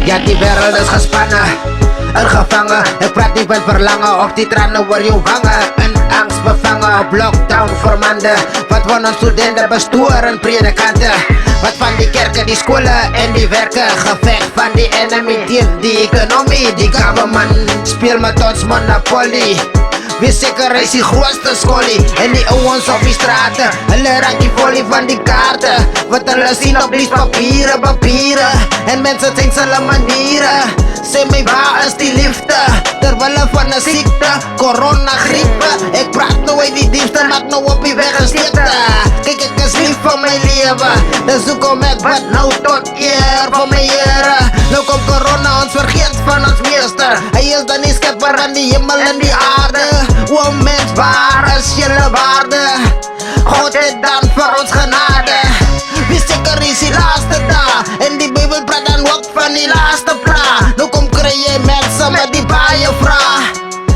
Ja, die wereld is gespannen en gevangen. Ik praat niet van verlangen of die tranen worden je wangen. Een angst bevangen op lockdown vermanden. Wat wonen studenten, bestuur en predikanten. Wat van die kerken, die scholen en die werken. Gevecht van die enemy tegen die economie. Die government speel met ons monopolie. Wie zeker is die grootste scholie. En die ouwens op die straten, hulle raak die folie van die kaarten. Wat hulle zien op die papieren. En mensen zijn z'n manieren. Sê my, waar is die liefde? Terwille van een ziekte, corona, griepe. Ik praat nou uit die diefste, laat nou op die weg gesteekte. Kijk, ik is lief van mijn leven. Dus hoe kom ik wat nou tot eer van mijn heren? Nou komt corona, ons vergeet van ons meester. Hij is dan die schepper aan die hemel en die aarde. O mens, waar is jullie waarde? God het dan voor ons genade. Wie zeker is die laatste dag? En die Bijbel praat dan ook van die laatste praat. Nou kom krijg je mensen met die baaien vraag.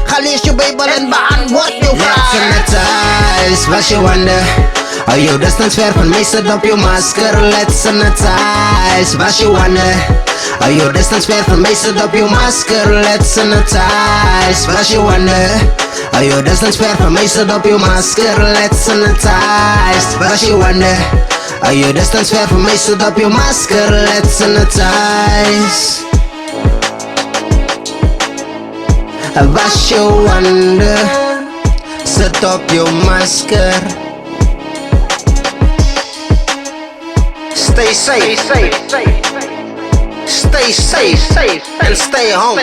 Ga lees je Bijbel en beantwoord je vraag. Let's sanitize, was je wonder. Hou je distance ver van mij, zet op je masker. Let's sanitize, was je wonder. Hou je distance ver van mij, zet op je masker. Let's sanitize, was je wonder. Hou je distance ver van mij, zet op je masker. Let's sanitize, was je wonder. Hou je distance ver van mij, zet op je masker. Let's sanitize. Was je wonder. Zet op je masker. Stay safe, stay safe, and stay home.